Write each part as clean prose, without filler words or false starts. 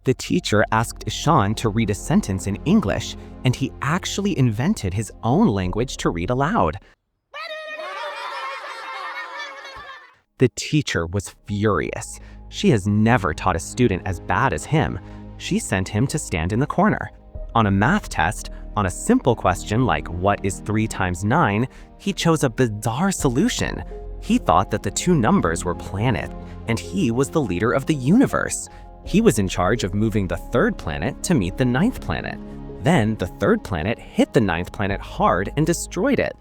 The teacher asked Ishan to read a sentence in English, and he actually invented his own language to read aloud. The teacher was furious. She has never taught a student as bad as him. She sent him to stand in the corner. On a math test, on a simple question like what is 3 times 9, he chose a bizarre solution. He thought that the two numbers were planets, and he was the leader of the universe. He was in charge of moving the 3rd planet to meet the 9th planet. Then the 3rd planet hit the 9th planet hard and destroyed it.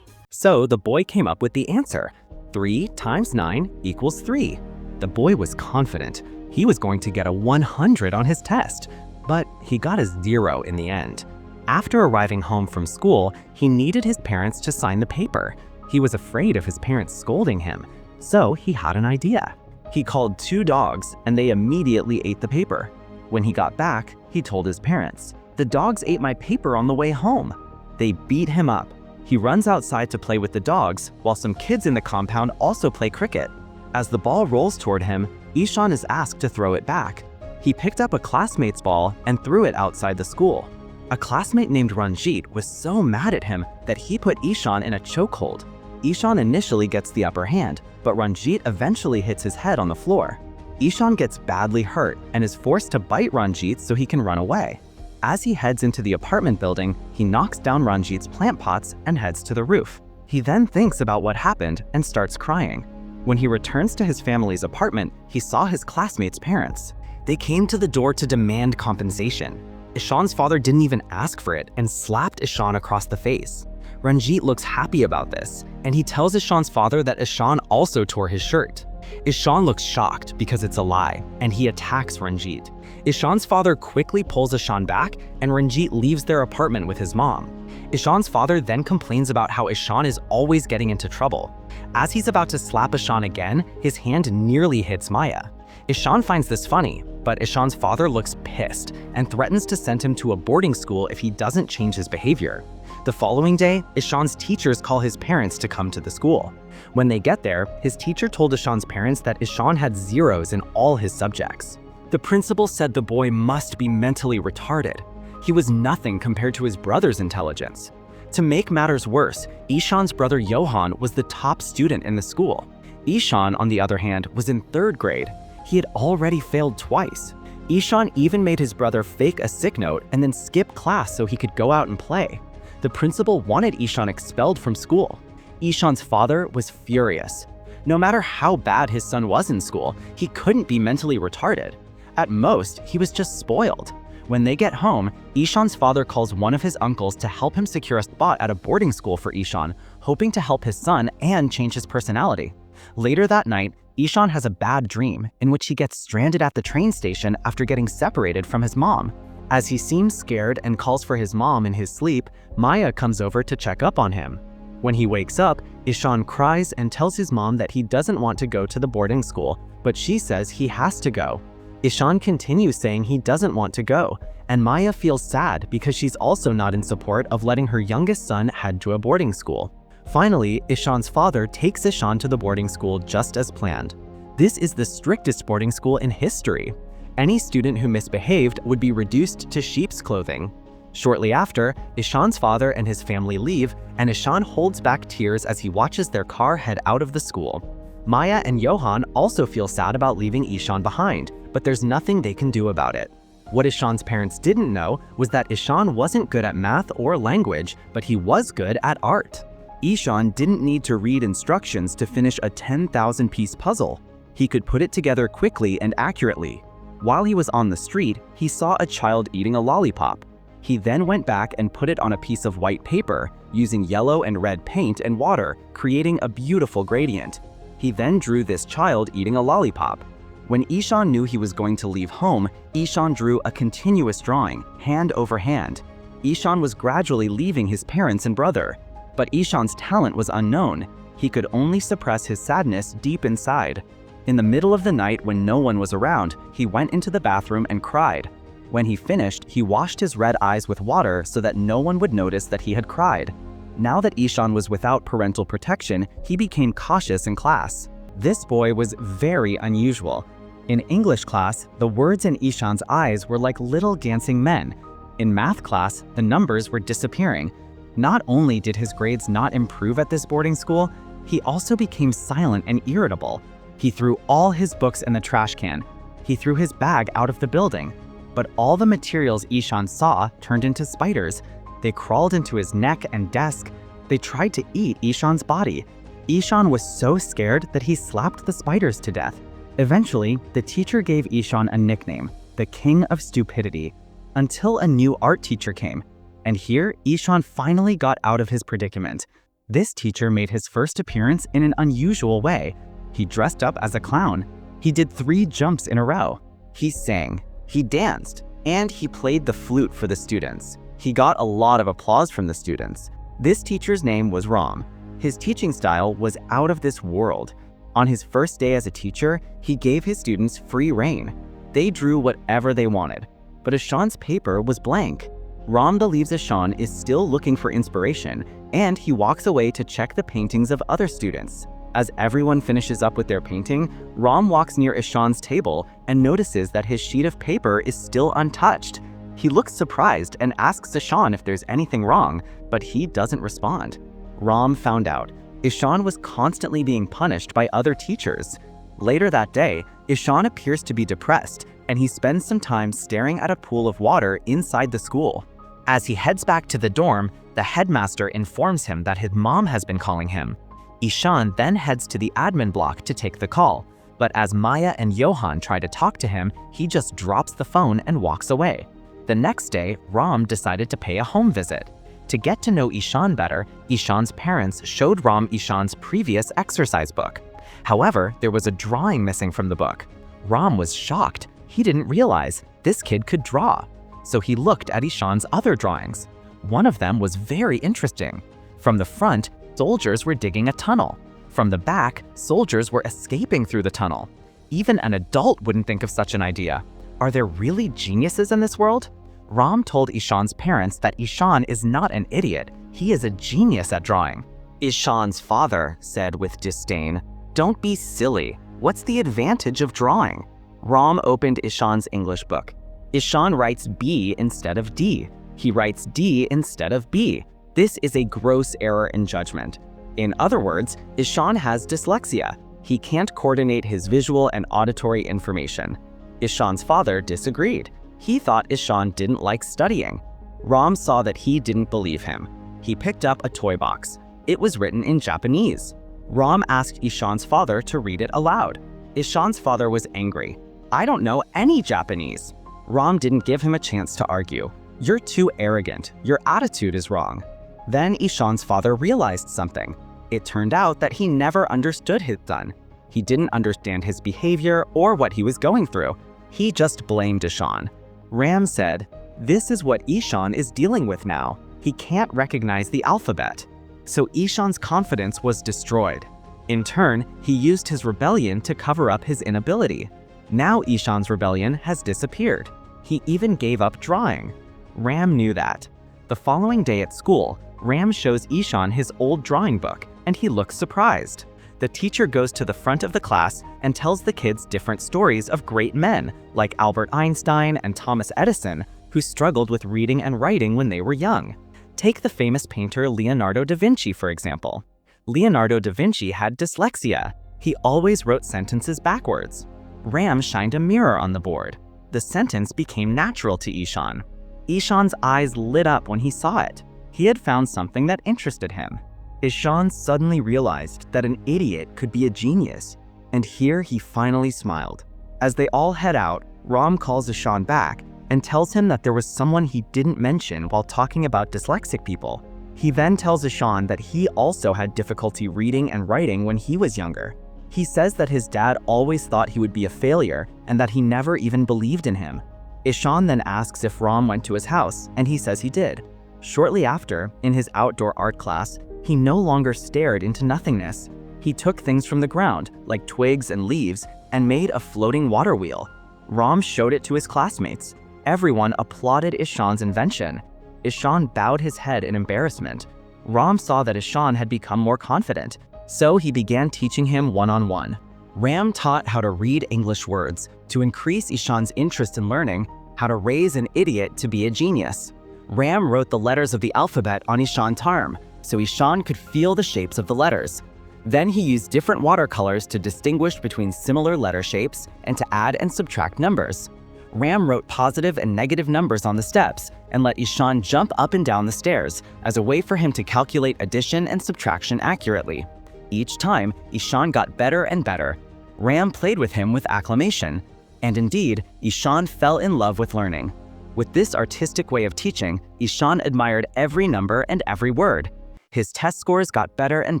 So the boy came up with the answer. 3 times 9 equals 3. The boy was confident. He was going to get a 100 on his test, but he got a 0 in the end. After arriving home from school, he needed his parents to sign the paper. He was afraid of his parents scolding him, so he had an idea. He called 2 dogs, and they immediately ate the paper. When he got back, he told his parents, "The dogs ate my paper on the way home." They beat him up. He runs outside to play with the dogs, while some kids in the compound also play cricket. As the ball rolls toward him, Ishan is asked to throw it back. He picked up a classmate's ball and threw it outside the school. A classmate named Ranjit was so mad at him that he put Ishan in a chokehold. Ishan initially gets the upper hand, but Ranjit eventually hits his head on the floor. Ishan gets badly hurt and is forced to bite Ranjit so he can run away. As he heads into the apartment building, he knocks down Ranjit's plant pots and heads to the roof. He then thinks about what happened and starts crying. When he returns to his family's apartment, he saw his classmates' parents. They came to the door to demand compensation. Ishan's father didn't even ask for it and slapped Ishan across the face. Ranjit looks happy about this, and he tells Ishan's father that Ishan also tore his shirt. Ishan looks shocked because it's a lie, and he attacks Ranjit. Ishan's father quickly pulls Ishan back, and Ranjit leaves their apartment with his mom. Ishan's father then complains about how Ishan is always getting into trouble. As he's about to slap Ishan again, his hand nearly hits Maya. Ishan finds this funny, but Ishan's father looks pissed and threatens to send him to a boarding school if he doesn't change his behavior. The following day, Ishan's teachers call his parents to come to the school. When they get there, his teacher told Ishan's parents that Ishan had 0s in all his subjects. The principal said the boy must be mentally retarded. He was nothing compared to his brother's intelligence. To make matters worse, Ishan's brother Johan was the top student in the school. Ishan, on the other hand, was in 3rd grade. He had already failed twice. Ishan even made his brother fake a sick note and then skip class so he could go out and play. The principal wanted Ishan expelled from school. Ishan's father was furious. No matter how bad his son was in school, he couldn't be mentally retarded. At most, he was just spoiled. When they get home, Ishan's father calls one of his uncles to help him secure a spot at a boarding school for Ishan, hoping to help his son and change his personality. Later that night, Ishan has a bad dream in which he gets stranded at the train station after getting separated from his mom. As he seems scared and calls for his mom in his sleep, Maya comes over to check up on him. When he wakes up, Ishan cries and tells his mom that he doesn't want to go to the boarding school, but she says he has to go. Ishan continues saying he doesn't want to go, and Maya feels sad because she's also not in support of letting her youngest son head to a boarding school. Finally, Ishan's father takes Ishan to the boarding school just as planned. This is the strictest boarding school in history. Any student who misbehaved would be reduced to sheep's clothing. Shortly after, Ishan's father and his family leave, and Ishan holds back tears as he watches their car head out of the school. Maya and Johan also feel sad about leaving Ishan behind, but there's nothing they can do about it. What Ishan's parents didn't know was that Ishan wasn't good at math or language, but he was good at art. Ishan didn't need to read instructions to finish a 10,000-piece puzzle. He could put it together quickly and accurately. While he was on the street, he saw a child eating a lollipop. He then went back and put it on a piece of white paper, using yellow and red paint and water, creating a beautiful gradient. He then drew this child eating a lollipop. When Ishan knew he was going to leave home, Ishan drew a continuous drawing, hand over hand. Ishan was gradually leaving his parents and brother. But Ishan's talent was unknown. He could only suppress his sadness deep inside. In the middle of the night when no one was around, he went into the bathroom and cried. When he finished, he washed his red eyes with water so that no one would notice that he had cried. Now that Ishan was without parental protection, he became cautious in class. This boy was very unusual. In English class, the words in Ishan's eyes were like little dancing men. In math class, the numbers were disappearing. Not only did his grades not improve at this boarding school, he also became silent and irritable. He threw all his books in the trash can. He threw his bag out of the building. But all the materials Ishan saw turned into spiders. They crawled into his neck and desk. They tried to eat Ishan's body. Ishan was so scared that he slapped the spiders to death. Eventually, the teacher gave Ishan a nickname, the King of Stupidity, until a new art teacher came. And here, Ishan finally got out of his predicament. This teacher made his first appearance in an unusual way. He dressed up as a clown. He did 3 jumps in a row. He sang, he danced, and he played the flute for the students. He got a lot of applause from the students. This teacher's name was Ram. His teaching style was out of this world. On his first day as a teacher, he gave his students free rein. They drew whatever they wanted, but Ishan's paper was blank. Ram believes Ishan is still looking for inspiration, and he walks away to check the paintings of other students. As everyone finishes up with their painting, Ram walks near Ishan's table and notices that his sheet of paper is still untouched. He looks surprised and asks Ishan if there's anything wrong, but he doesn't respond. Ram found out. Ishan was constantly being punished by other teachers. Later that day, Ishan appears to be depressed, and he spends some time staring at a pool of water inside the school. As he heads back to the dorm, the headmaster informs him that his mom has been calling him. Ishan then heads to the admin block to take the call, but as Maya and Johan try to talk to him, he just drops the phone and walks away. The next day, Ram decided to pay a home visit. To get to know Ishan better, Ishan's parents showed Ram Ishan's previous exercise book. However, there was a drawing missing from the book. Ram was shocked. He didn't realize this kid could draw. So he looked at Ishan's other drawings. One of them was very interesting. From the front, soldiers were digging a tunnel. From the back, soldiers were escaping through the tunnel. Even an adult wouldn't think of such an idea. Are there really geniuses in this world? Ram told Ishan's parents that Ishan is not an idiot. He is a genius at drawing. Ishan's father said with disdain, "Don't be silly. What's the advantage of drawing?" Ram opened Ishan's English book. Ishan writes B instead of D. He writes D instead of B. This is a gross error in judgment. In other words, Ishan has dyslexia. He can't coordinate his visual and auditory information. Ishan's father disagreed. He thought Ishan didn't like studying. Ram saw that he didn't believe him. He picked up a toy box. It was written in Japanese. Ram asked Ishan's father to read it aloud. Ishan's father was angry. "I don't know any Japanese." Ram didn't give him a chance to argue. "You're too arrogant. Your attitude is wrong." Then Ishan's father realized something. It turned out that he never understood his son. He didn't understand his behavior or what he was going through. He just blamed Ishan. Ram said, "This is what Ishan is dealing with now. He can't recognize the alphabet." So Ishan's confidence was destroyed. In turn, he used his rebellion to cover up his inability. Now Ishan's rebellion has disappeared. He even gave up drawing. Ram knew that. The following day at school, Ram shows Ishan his old drawing book, and he looks surprised. The teacher goes to the front of the class and tells the kids different stories of great men, like Albert Einstein and Thomas Edison, who struggled with reading and writing when they were young. Take the famous painter Leonardo da Vinci, for example. Leonardo da Vinci had dyslexia. He always wrote sentences backwards. Ram shined a mirror on the board. The sentence became natural to Ishan. Ishan's eyes lit up when he saw it. He had found something that interested him. Ishan suddenly realized that an idiot could be a genius, and here he finally smiled. As they all head out, Ram calls Ishan back and tells him that there was someone he didn't mention while talking about dyslexic people. He then tells Ishan that he also had difficulty reading and writing when he was younger. He says that his dad always thought he would be a failure and that he never even believed in him. Ishan then asks if Ram went to his house, and he says he did. Shortly after, in his outdoor art class, he no longer stared into nothingness. He took things from the ground, like twigs and leaves, and made a floating water wheel. Ram showed it to his classmates. Everyone applauded Ishan's invention. Ishan bowed his head in embarrassment. Ram saw that Ishan had become more confident, so he began teaching him one-on-one. Ram taught how to read English words to increase Ishan's interest in learning how to raise an idiot to be a genius. Ram wrote the letters of the alphabet on Ishan Tarm so Ishan could feel the shapes of the letters. Then he used different watercolors to distinguish between similar letter shapes and to add and subtract numbers. Ram wrote positive and negative numbers on the steps and let Ishan jump up and down the stairs as a way for him to calculate addition and subtraction accurately. Each time, Ishan got better and better. Ram played with him with acclamation. And indeed, Ishan fell in love with learning. With this artistic way of teaching, Ishan admired every number and every word. His test scores got better and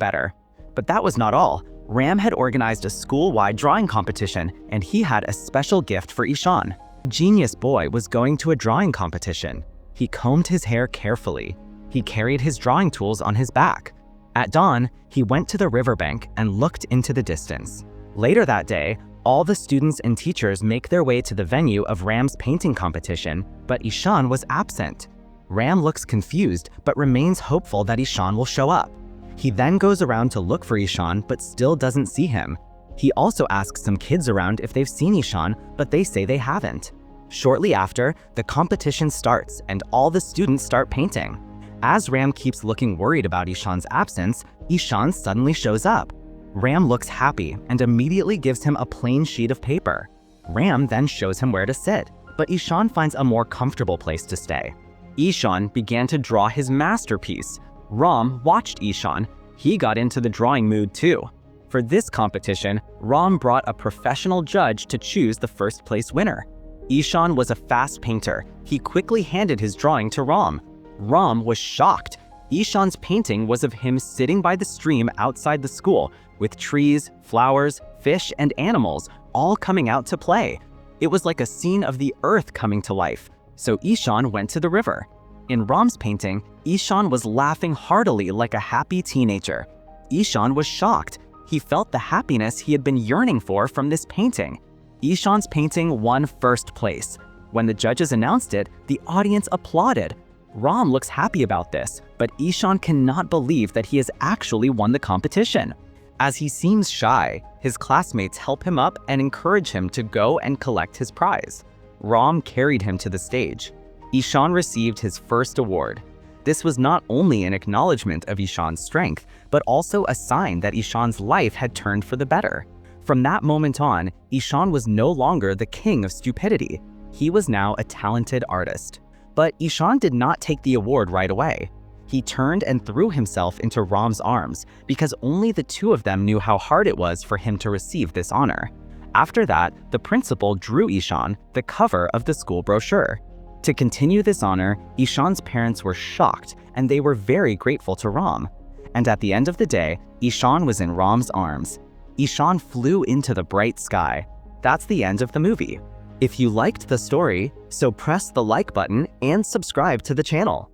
better. But that was not all. Ram had organized a school-wide drawing competition, and he had a special gift for Ishan. The genius boy was going to a drawing competition. He combed his hair carefully. He carried his drawing tools on his back. At dawn, he went to the riverbank and looked into the distance. Later that day, all the students and teachers make their way to the venue of Ram's painting competition, but Ishan was absent. Ram looks confused but remains hopeful that Ishan will show up. He then goes around to look for Ishan but still doesn't see him. He also asks some kids around if they've seen Ishan, but they say they haven't. Shortly after, the competition starts and all the students start painting. As Ram keeps looking worried about Ishan's absence, Ishan suddenly shows up. Ram looks happy and immediately gives him a plain sheet of paper. Ram then shows him where to sit, but Ishan finds a more comfortable place to stay. Ishan began to draw his masterpiece. Ram watched Ishan. He got into the drawing mood too. For this competition, Ram brought a professional judge to choose the first place winner. Ishan was a fast painter. He quickly handed his drawing to Ram. Ram was shocked. Ishan's painting was of him sitting by the stream outside the school, with trees, flowers, fish, and animals all coming out to play. It was like a scene of the earth coming to life, so Ishan went to the river. In Ram's painting, Ishan was laughing heartily like a happy teenager. Ishan was shocked. He felt the happiness he had been yearning for from this painting. Ishan's painting won first place. When the judges announced it, the audience applauded. Ram looks happy about this, but Ishan cannot believe that he has actually won the competition. As he seems shy, his classmates help him up and encourage him to go and collect his prize. Ram carried him to the stage. Ishan received his first award. This was not only an acknowledgement of Ishan's strength, but also a sign that Ishan's life had turned for the better. From that moment on, Ishan was no longer the king of stupidity. He was now a talented artist. But Ishan did not take the award right away. He turned and threw himself into Ram's arms because only the two of them knew how hard it was for him to receive this honor. After that, the principal drew Ishan the cover of the school brochure. To continue this honor, Ishan's parents were shocked and they were very grateful to Ram. And at the end of the day, Ishan was in Ram's arms. Ishan flew into the bright sky. That's the end of the movie. If you liked the story, so press the like button and subscribe to the channel.